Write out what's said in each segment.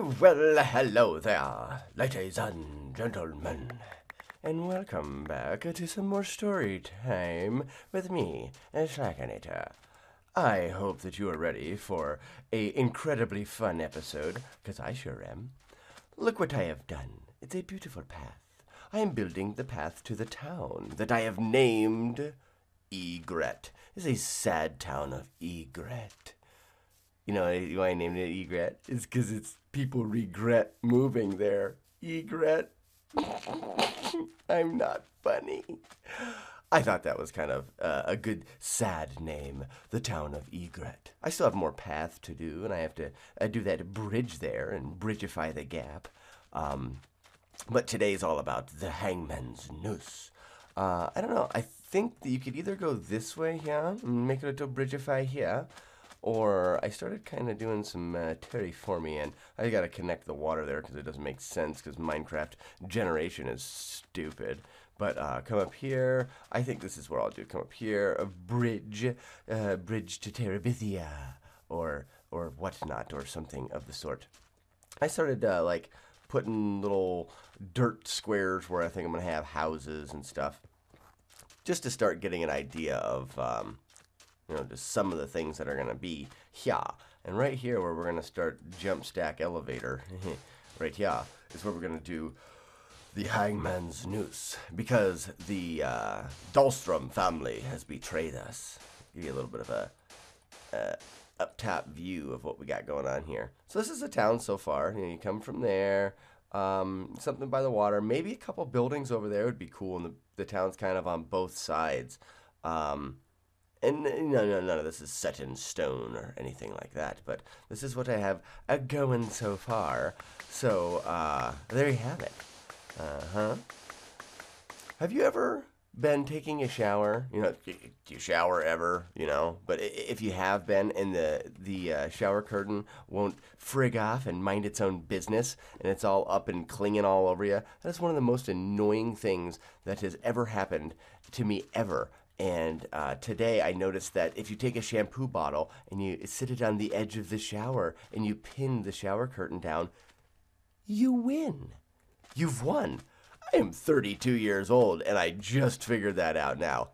Well, hello there, ladies and gentlemen, and welcome back to some more story time with me, Slackanater. I hope that you are ready for a incredibly fun episode, because I sure am. Look what I have done. It's a beautiful path. I am building the path to the town that I have named Egret. It's a sad town of Egret. You know why I named it Egret? It's because it's people regret moving there. Egret. I'm not funny. I thought that was kind of a good, sad name, the town of Egret. I still have more path to do, and I have to do that bridge there and bridgeify the gap. But today's all about the Hangman's Noose. I don't know. I think that you could either go this way here and make it a bridgeify here, or I started kind of doing some terraforming, and I got to connect the water there because it doesn't make sense because Minecraft generation is stupid. But come up here. I think this is what I'll do. Come up here, a bridge to Terabithia, or whatnot, or something of the sort. I started like putting little dirt squares where I think I'm gonna have houses and stuff, just to start getting an idea of just some of the things that are going to be here. And right here where we're going to start jump stack elevator, right here, is where we're going to do the Hangman's Noose. Because the Dahlstrom family has betrayed us. Give you a little bit of a up-top view of what we got going on here. So this is the town so far. You come from there, something by the water. Maybe a couple buildings over there would be cool. And the town's kind of on both sides. And none of this is set in stone or anything like that, but this is what I have going so far. So, there you have it. Have you ever been taking a shower? Do you shower ever? But if you have been, and the shower curtain won't frig off and mind its own business, and it's all up and clinging all over you, that's one of the most annoying things that has ever happened to me ever. And today I noticed that if you take a shampoo bottle and you sit it on the edge of the shower and you pin the shower curtain down, you win. You've won. I am 32 years old and I just figured that out now.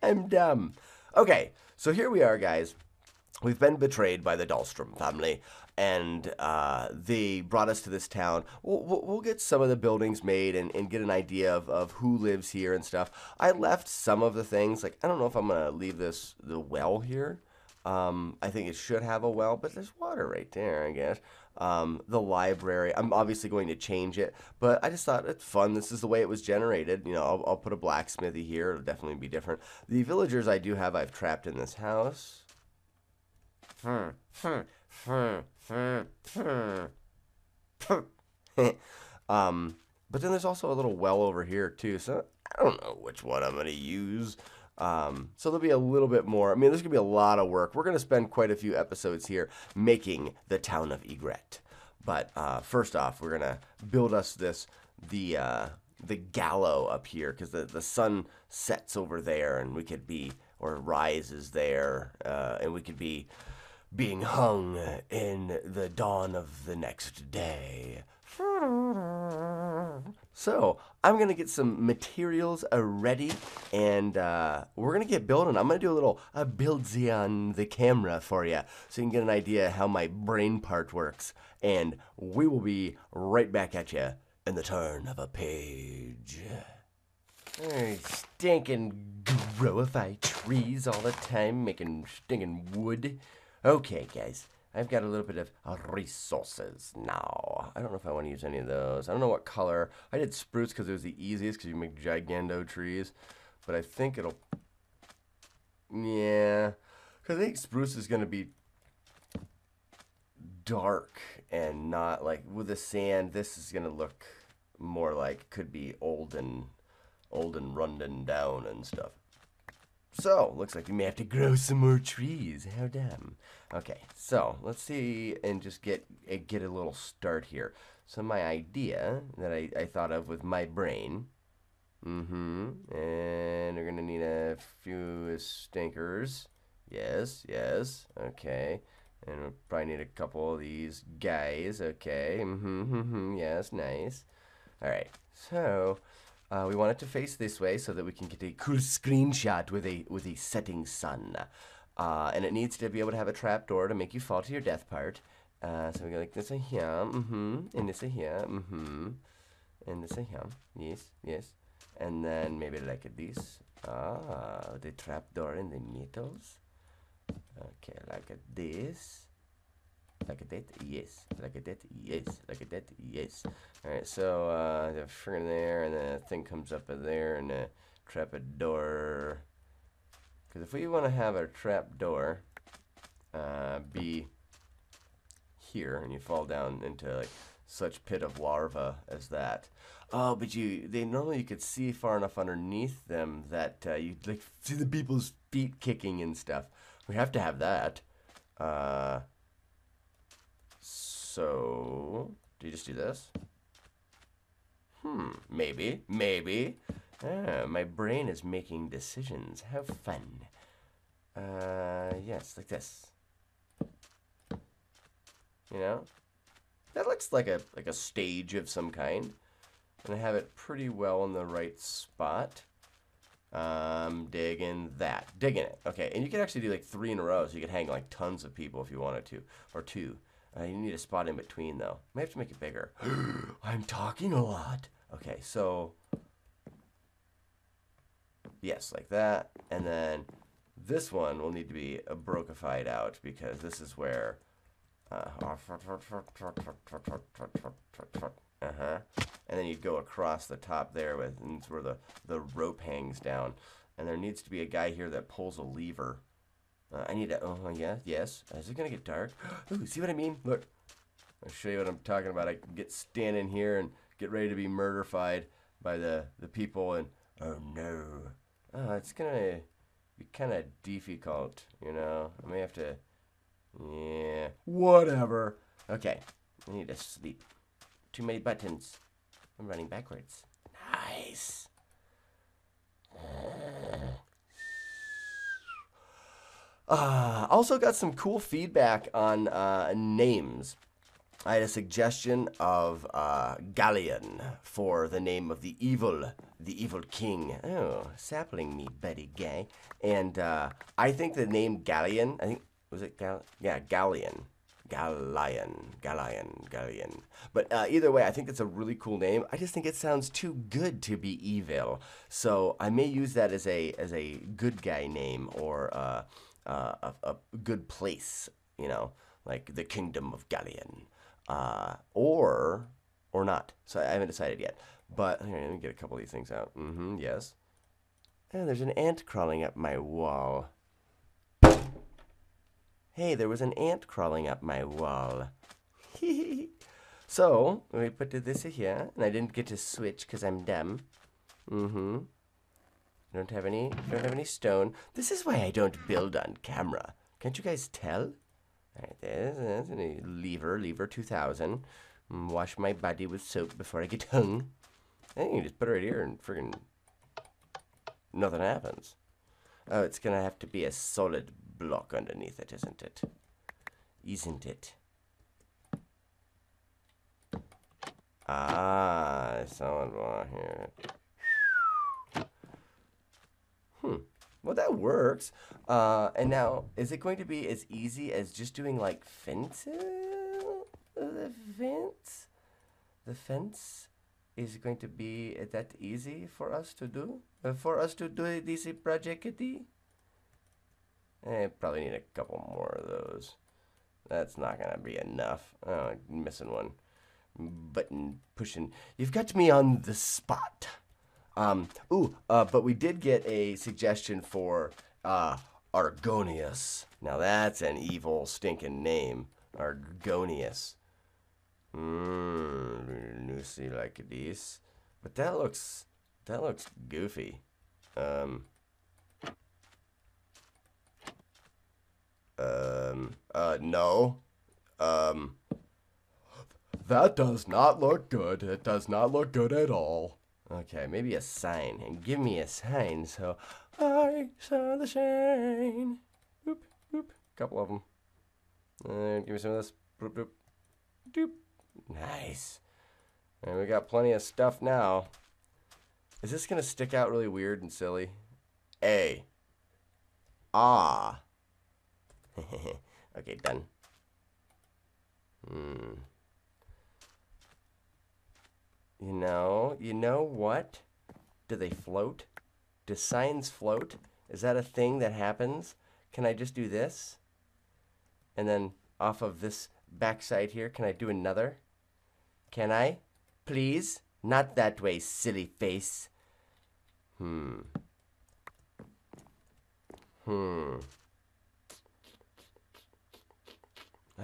I'm dumb. Okay, so here we are, guys. We've been betrayed by the Dahlstrom family, and they brought us to this town. We'll get some of the buildings made and get an idea of who lives here and stuff. I left some of the things. Like, I don't know if I'm going to leave the well here. I think it should have a well, but there's water right there, I guess. The library, I'm obviously going to change it, but I just thought it's fun. This is the way it was generated. I'll put a blacksmithy here. It'll definitely be different. The villagers I've trapped in this house. But then there's also a little well over here too, so I don't know which one I'm going to use. So there'll be a little bit more. I mean, there's going to be a lot of work. We're going to spend quite a few episodes here making the town of Egret. But first off, we're going to build us the gallows up here, because the sun sets over there, and we could be, or rises there, and we could be being hung in the dawn of the next day. So, I'm going to get some materials ready, and we're going to get building. I'm going to do a little buildsy on the camera for you, so you can get an idea how my brain part works. And we will be right back at you in the turn of a page. Stinking growify trees all the time, making stinking wood. Okay, guys, I've got a little bit of resources now. I don't know if I want to use any of those. I don't know what color. I did spruce because it was the easiest, because you make gigando trees. But I think it'll... Yeah. Because I think spruce is going to be dark and not like... With the sand, this is going to look more like... Could be old and running down and stuff. So, looks like we may have to grow some more trees. How dumb. Okay, so let's see and just get a little start here. So my idea that I thought of with my brain. And we're going to need a few stinkers. Yes, okay. And we'll probably need a couple of these guys. Okay. Yes, nice. All right. So we want it to face this way so that we can get a cool screenshot with a setting sun. And it needs to be able to have a trap door to make you fall to your death part. So we go like this here, and this here, and this here, yes, yes. And then maybe like this. The trap door in the middles. Okay, like this. Like that, yes. Like that, yes. Like that, yes. Alright, so the friggin' there, and then the thing comes up in there, and the trap door. Because if we want to have a trap door be here, and you fall down into like such pit of larva as that. Oh, but normally you could see far enough underneath them that you like see the people's feet kicking and stuff. We have to have that. So do you just do this? Maybe. My brain is making decisions. How fun. Yes, like this. You know? That looks like a stage of some kind. And I have it pretty well in the right spot. Digging it. Okay, and you can actually do like 3 in a row, so you could hang like tons of people if you wanted to, or 2. You need a spot in between though. May have to make it bigger. I'm talking a lot. Okay, so yes, like that, and then this one will need to be brokified out because this is where. And then you go across the top there with, and it's where the rope hangs down. And there needs to be a guy here that pulls a lever. I need to, yeah, yes. Is it going to get dark? Ooh, see what I mean? Look, I'll show you what I'm talking about. I can get standing here and get ready to be murderfied by the people, and, oh no. Oh, it's going to be kind of difficult, you know? I may have to, yeah, whatever. Okay, I need to sleep. Too many buttons. I'm running backwards. Nice. Also got some cool feedback on names. I had a suggestion of Galleon for the name of the evil king. Oh, sapling me, buddy guy. And I think the name Galleon, was it Galleon. Galleon. But either way, I think it's a really cool name. I just think it sounds too good to be evil. So I may use that as a good guy name, or a good place, you know, like the Kingdom of Galleon, or not. So I haven't decided yet. But here, let me get a couple of these things out. Yes. Oh, there's an ant crawling up my wall. Hey, there was an ant crawling up my wall. So, we put this here, and I didn't get to switch because I'm dumb. Don't have any stone. This is why I don't build on camera. Can't you guys tell? Alright, there's a lever 2000. Wash my body with soap before I get hung. And you can just put it right here and friggin' nothing happens. Oh, it's gonna have to be a solid block underneath it, isn't it? Isn't it? Solid block here. Well, that works. And now, is it going to be as easy as just doing like fences? The fence is going to be that easy for us to do? For us to do this project? Probably need a couple more of those. That's not gonna be enough. Oh, I'm missing one. Button pushing. You've got me on the spot. But we did get a suggestion for Argonius. Now that's an evil, stinking name. Argonius. Noose like this. But that looks goofy. No. That does not look good. It does not look good at all. Okay, maybe a sign. And give me a sign, so I saw the sign. Oop. Couple of them. Give me some of this. Boop, boop, doop. Nice. And we got plenty of stuff now. Is this going to stick out really weird and silly? A. Ah. Okay, done. You know what? Do they float? Do signs float? Is that a thing that happens? Can I just do this? And then off of this backside here, can I do another? Can I? Please? Not that way, silly face. I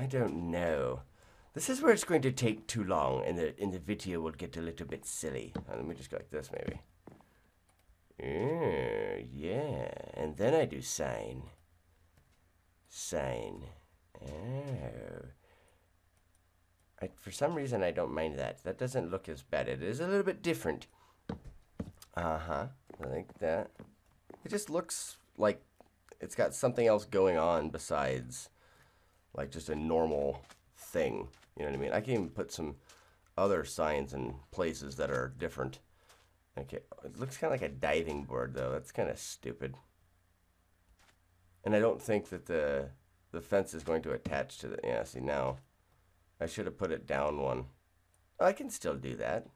don't know. This is where it's going to take too long, and the video will get a little bit silly. Let me just go like this, maybe. Yeah, and then I do sign. Sign. Oh. For some reason, I don't mind that. That doesn't look as bad. It is a little bit different. I like that. It just looks like it's got something else going on besides like just a normal thing. You know what I mean? I can even put some other signs in places that are different. Okay, it looks kind of like a diving board though. That's kind of stupid. And I don't think that the fence is going to attach to the, yeah, see now. I should have put it down one. I can still do that.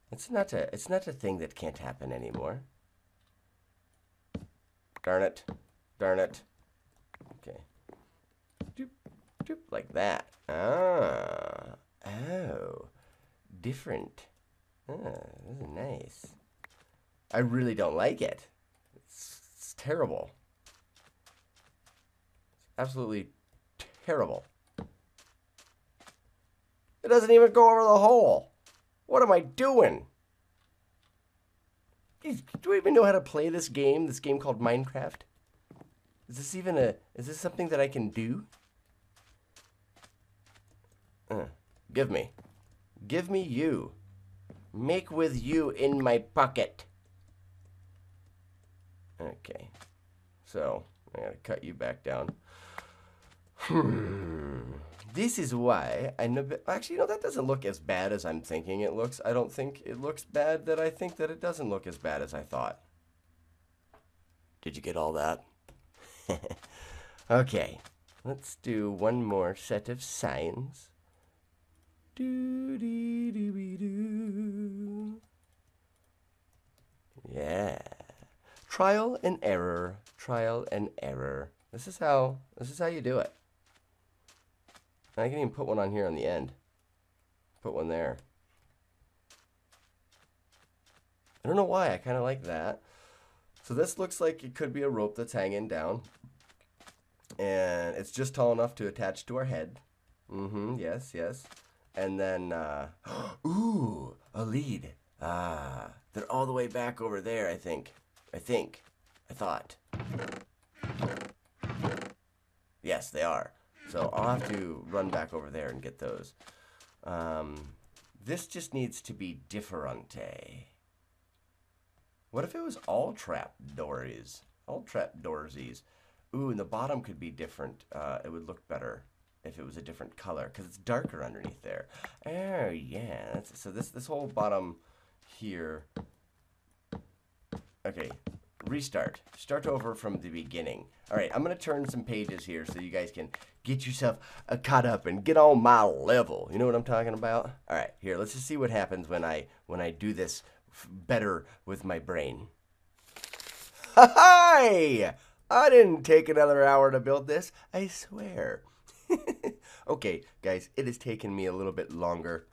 It's not a thing that can't happen anymore. Darn it. Darn it. Okay. Doop, doop, like that. Ah. Oh. Different. Ah, this is nice. I really don't like it. It's terrible. It's absolutely terrible. It doesn't even go over the hole. What am I doing? Do I even know how to play this game? This game called Minecraft? Is this something that I can do? Give me. Give me you. Make with you in my pocket. Okay. So, I gotta cut you back down. This is why I know. Actually, you know, that doesn't look as bad as I'm thinking it looks. I don't think it looks bad that I think that it doesn't look as bad as I thought. Did you get all that? Okay, let's do one more set of signs. Do. Yeah. Trial and error. Trial and error. This is how you do it. I can even put one on here on the end. Put one there. I don't know why. I kind of like that. So this looks like it could be a rope that's hanging down. And it's just tall enough to attach to our head. Yes, yes. And then, ooh, a lead. Ah, they're all the way back over there, I think. I thought. Yes, they are. So I'll have to run back over there and get those. This just needs to be differente. What if it was all trapdoors? All trapdoorsies. Ooh, and the bottom could be different. It would look better if it was a different color, because it's darker underneath there. Oh, yeah. So this whole bottom here. Okay, restart. Start over from the beginning. All right, I'm going to turn some pages here so you guys can get yourself caught up and get on my level. You know what I'm talking about? All right, here, let's just see what happens when I do this better with my brain. Hi! I didn't take another hour to build this, I swear. Okay, guys, it has taken me a little bit longer.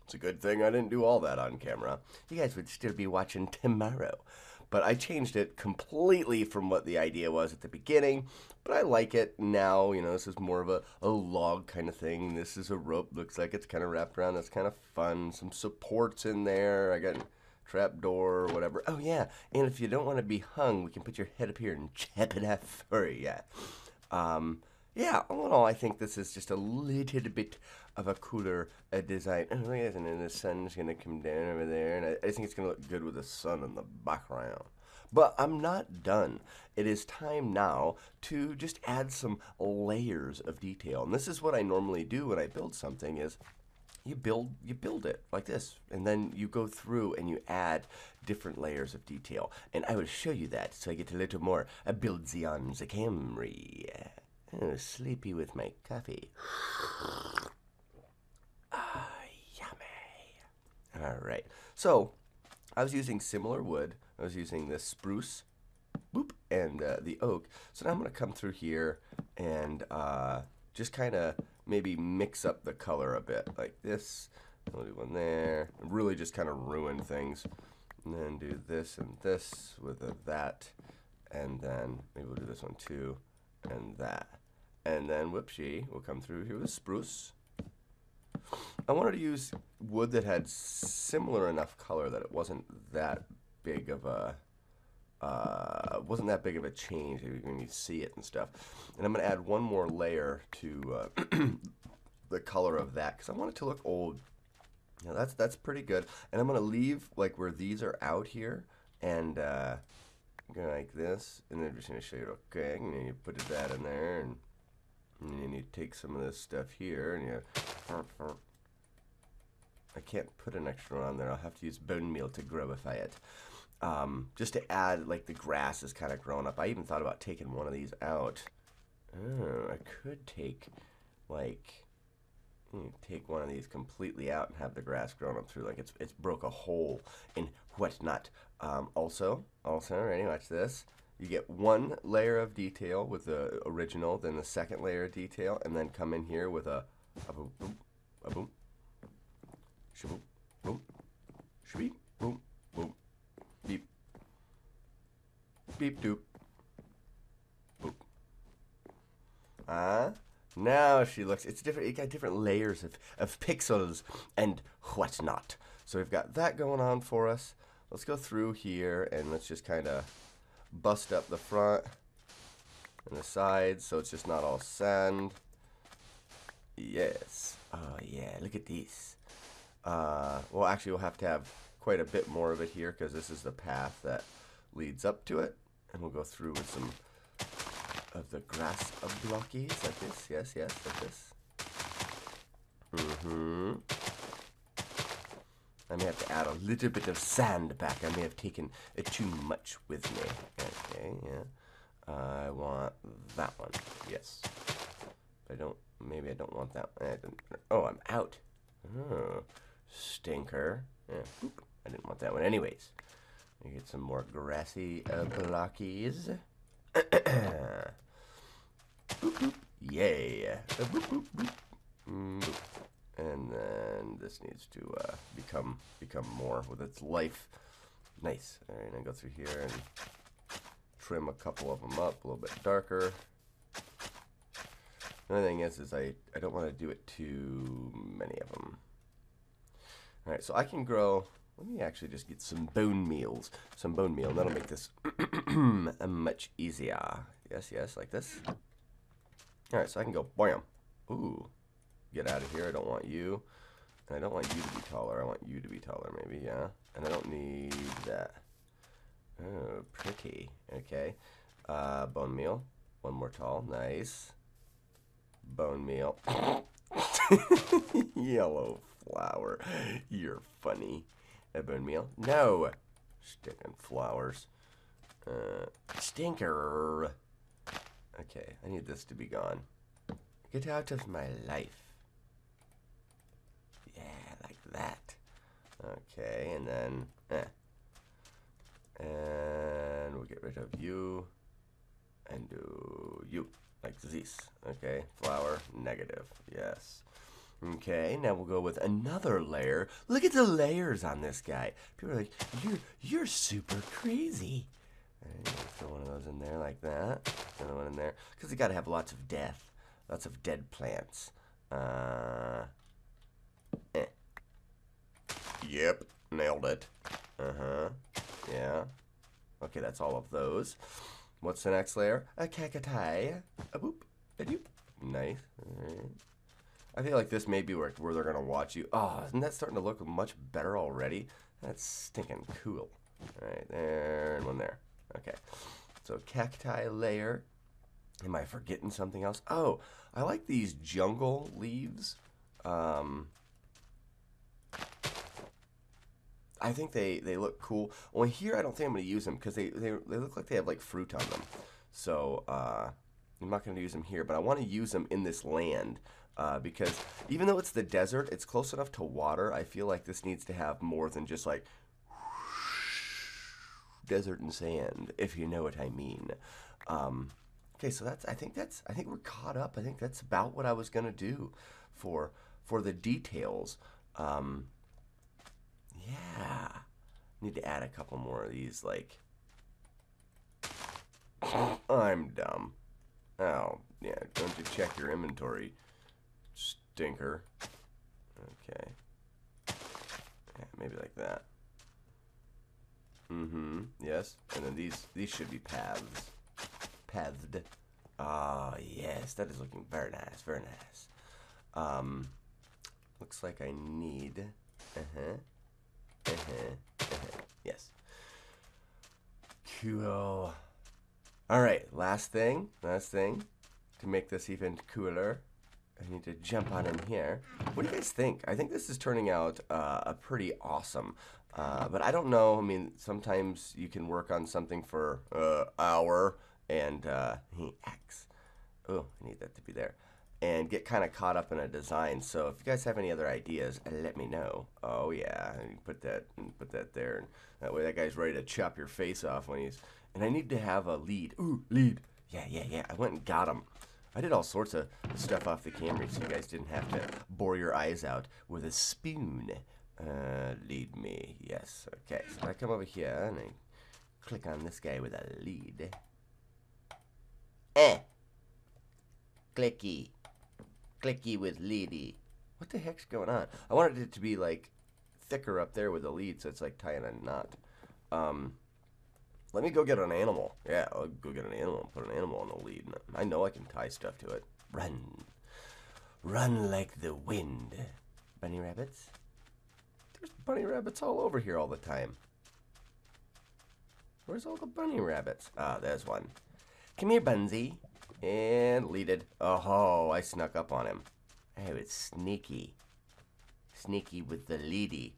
It's a good thing I didn't do all that on camera. You guys would still be watching tomorrow. But I changed it completely from what the idea was at the beginning. But I like it now. You know, this is more of a log kind of thing. This is a rope. Looks like it's kind of wrapped around. That's kind of fun. Some supports in there. I got trapdoor or whatever. Oh, yeah. And if you don't want to be hung, we can put your head up here and chop it off for you. Yeah, all in all, I think this is just a little bit of a cooler design. Oh, look at that, and the sun's going to come down over there, and I think it's going to look good with the sun in the background. But I'm not done. It is time now to just add some layers of detail. And this is what I normally do when I build something is you build it like this, and then you go through and you add different layers of detail. And I will show you that so I get a little more buildsy on the Camry. Oh, sleepy with my coffee. Ah, yummy. All right. So I was using similar wood. I was using this spruce, boop, and the oak. So now I'm going to come through here and just kind of maybe mix up the color a bit, like this. I'll do one there. Really just kind of ruin things. And then do this and this with that. And then maybe we'll do this one too, and that. And then, whoopsie, we'll come through here with spruce. I wanted to use wood that had similar enough color that it wasn't that big of a change when you see it and stuff. And I'm going to add one more layer to the color of that because I want it to look old. Now that's pretty good. And I'm going to leave like where these are out here and go like this. And then I'm just going to show you, okay, and then you put that in there and then you take some of this stuff here and you... I can't put an extra one on there. I'll have to use bone meal to growify it. Just to add, like, the grass is kind of growing up. I even thought about taking one of these out. Oh, I could take, like, take one of these completely out and have the grass growing up through. Like, it's broke a hole in whatnot. Also, ready, watch this. You get one layer of detail with the original, then the second layer of detail, and then come in here with a boom, boom, a boom, shaboom, boom, shabeep, boom, boom, beep, beep, doop, boop. Now she looks, it's different, you got different layers of pixels and whatnot. So we've got that going on for us. Let's go through here and let's just kind of bust up the front and the sides so it's just not all sand. Yes. Oh yeah, look at this. Well, actually we'll have to have quite a bit more of it here because this is the path that leads up to it. And we'll go through with some of the grass blockies like this. Yes, like this. I may have to add a little bit of sand back. I may have taken too much with me. Okay, yeah. I want that one. Yes. Maybe I don't want that one. Oh, I'm out. Oh, stinker. Yeah, boop. I didn't want that one anyways. We get some more grassy blockies. Boop, boop. Yay. Boop, boop, boop. Boop. And then this needs to become more with its life. Nice. All right, I go through here and trim a couple of them up a little bit darker. Another thing is I don't want to do it too many of them. All right, so I can grow. Let me actually just get some bone meal. That'll make this much easier. Yes, like this. All right, so I can go bam. Ooh. Get out of here. I don't want you. And I don't want you to be taller. I want you to be taller, maybe, yeah. And I don't need that. Oh, pretty. Okay. Bone meal. One more tall. Nice. Bone meal. Yellow flower. You're funny. Bone meal. No. Stinking flowers. Stinker. Okay, I need this to be gone. Get out of my life. Yeah, like that. Okay, and then, and we'll get rid of you, and do you, like this. Okay, flower, negative, yes. Okay, now we'll go with another layer. Look at the layers on this guy. People are like, you're super crazy. Right, throw one of those in there like that. Another one in there, because you got to have lots of death, lots of dead plants. Yep, nailed it. Yeah. Okay, that's all of those. What's the next layer? A cacti. A boop. A doop. Nice. Alright. I feel like this may be where they're going to watch you. Oh, isn't that starting to look much better already? That's stinking cool. Alright, there and one there. Okay. So cacti layer. Am I forgetting something else? Oh, I like these jungle leaves. I think they look cool. Well, here I don't think I'm going to use them because they look like they have like fruit on them. So I'm not going to use them here, but I want to use them in this land because even though it's the desert, it's close enough to water. I feel like this needs to have more than just like desert and sand, if you know what I mean. Okay, so I think we're caught up. I think that's about what I was going to do for the details. Yeah. Need to add a couple more of these, like... I'm dumb. Oh, yeah, don't you check your inventory, stinker. Okay. Yeah, maybe like that. Yes. And then these should be paths. Pathed. Ah, yes, that is looking very nice, very nice. Looks like I need... Yes. Cool. Alright, last thing. To make this even cooler, I need to jump on in here. What do you guys think? I think this is turning out a pretty awesome. But I don't know. I mean, sometimes you can work on something for an hour and X. Oh, I need that to be there. And get kind of caught up in a design. So if you guys have any other ideas, let me know. Oh yeah, and put that there, and that way that guy's ready to chop your face off when he's. And I need to have a lead. Ooh, lead. Yeah. I went and got him. I did all sorts of stuff off the camera, so you guys didn't have to bore your eyes out with a spoon. Lead me. Yes. Okay. So I come over here and I click on this guy with a lead. Clicky. Clicky with leady. What the heck's going on? I wanted it to be like thicker up there with the lead, so it's like tying a knot. Let me go get an animal. Yeah, I'll go get an animal and put an animal on the lead. I know I can tie stuff to it. Run. Run like the wind. Bunny rabbits? There's bunny rabbits all over here all the time. Where's all the bunny rabbits? Ah, there's one. Come here, Bunsy. And leaded. Oh, I snuck up on him. I was sneaky. Sneaky with the leady.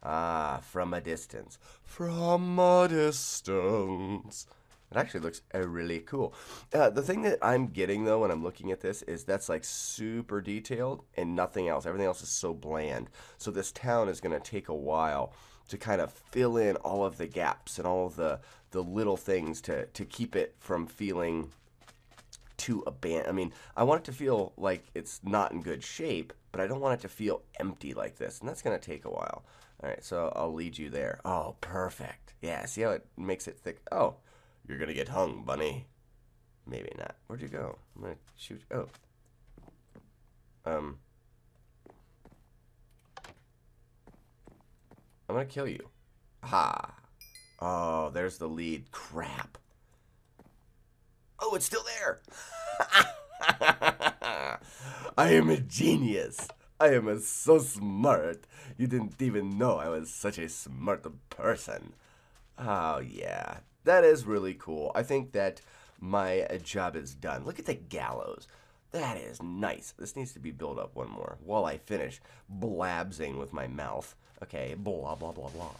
Ah, from a distance. From a distance. It actually looks really cool. The thing that I'm getting, though, when I'm looking at this is that's like super detailed and nothing else. Everything else is so bland. So this town is going to take a while to kind of fill in all of the gaps and all of the little things to keep it from feeling too abandoned. I mean, I want it to feel like it's not in good shape, but I don't want it to feel empty like this, and that's going to take a while. All right, so I'll lead you there. Oh, perfect. Yeah, see how it makes it thick? Oh, you're going to get hung, bunny. Maybe not. Where'd you go? I'm going to shoot. Oh. I'm going to kill you. Ha. Oh, there's the lead. Crap. Oh, it's still there. I am a genius. I am so smart. You didn't even know I was such a smart person. Oh, yeah. That is really cool. I think that my job is done. Look at the gallows. That is nice. This needs to be built up one more while I finish blabsing with my mouth. Okay, blah, blah, blah, blah.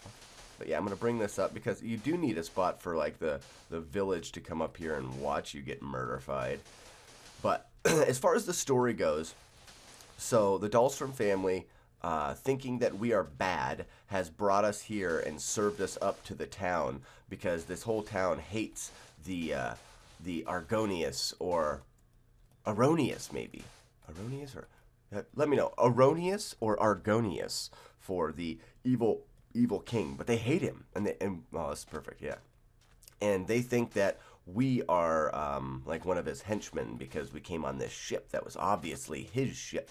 But yeah, I'm going to bring this up because you do need a spot for like the village to come up here and watch you get murderfied. But as far as the story goes, so the Dahlstrom family, thinking that we are bad, has brought us here and served us up to the town because this whole town hates the Argonius or Aronius, maybe. Aronius or let me know. Aronius or Argonius for the evil king, but they hate him, and oh, that's perfect, yeah. And they think that we are like one of his henchmen because we came on this ship that was obviously his ship,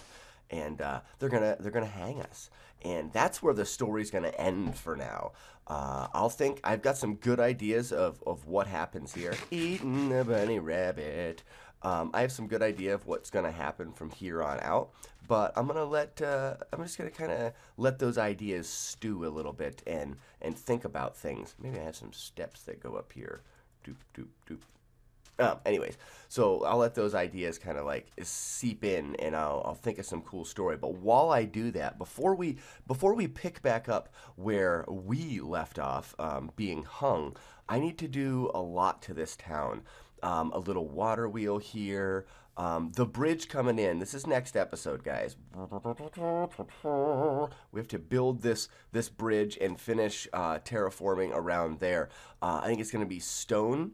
and they're gonna hang us, and that's where the story's gonna end for now. I've got some good ideas of what happens here. Eating a bunny rabbit. I have some good idea of what's gonna happen from here on out. But I'm just gonna kind of let those ideas stew a little bit and think about things. Maybe I have some steps that go up here. doop, doop, doop. Anyways, so I'll let those ideas kind of like seep in, and I'll think of some cool story. But while I do that, before we pick back up where we left off, being hung, I need to do a lot to this town. A little water wheel here. The bridge coming in. This is next episode, guys. We have to build this bridge and finish terraforming around there. I think it's going to be stone.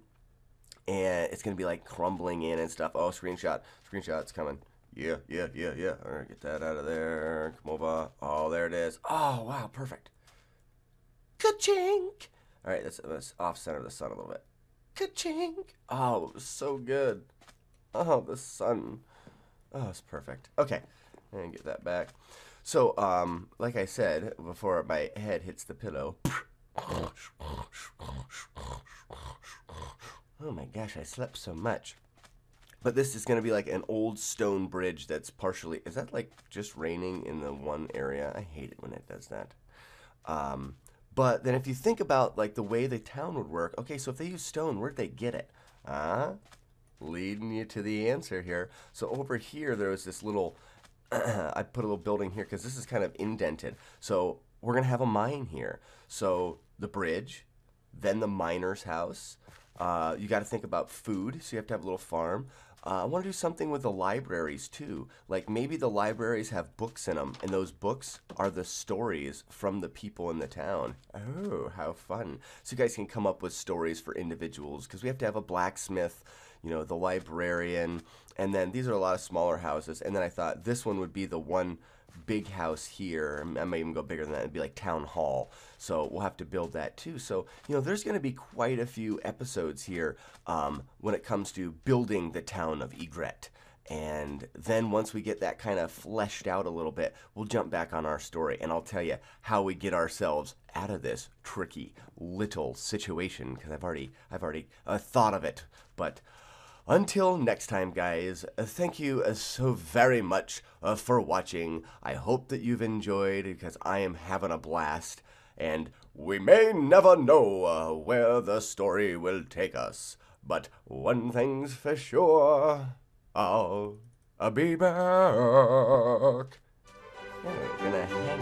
And it's going to be like crumbling in and stuff. Oh, screenshot's coming. Yeah. All right, get that out of there. Come over. Oh, there it is. Oh, wow, perfect. Ka-chink. All right, let's off-center the sun a little bit. Ka-chink. Oh, it was so good. Oh, the sun. Oh, it's perfect. Okay, and get that back. So, like I said, before my head hits the pillow. Oh my gosh, I slept so much. But this is going to be like an old stone bridge that's partially... Is that like just raining in the one area? I hate it when it does that. But then if you think about like the way the town would work, okay, so if they use stone, where'd they get it? Leading you to the answer here. So over here, there was this little... I put a little building here because this is kind of indented. So we're going to have a mine here. So the bridge, then the miner's house... you got to think about food, so you have to have a little farm. I want to do something with the libraries too. Like maybe the libraries have books in them, and those books are the stories from the people in the town. Oh, how fun. So you guys can come up with stories for individuals, because we have to have a blacksmith, the librarian, and then these are a lot of smaller houses. And then I thought this one would be the one big house here. I might even go bigger than that. It'd be like town hall. So we'll have to build that too. So, there's going to be quite a few episodes here when it comes to building the town of Egret. And then once we get that kind of fleshed out a little bit, we'll jump back on our story, and I'll tell you how we get ourselves out of this tricky little situation, because I've already thought of it. But until next time, guys, thank you so very much for watching. I hope that you've enjoyed, because I am having a blast. And we may never know where the story will take us. But one thing's for sure, I'll be back. Yeah, we're gonna hang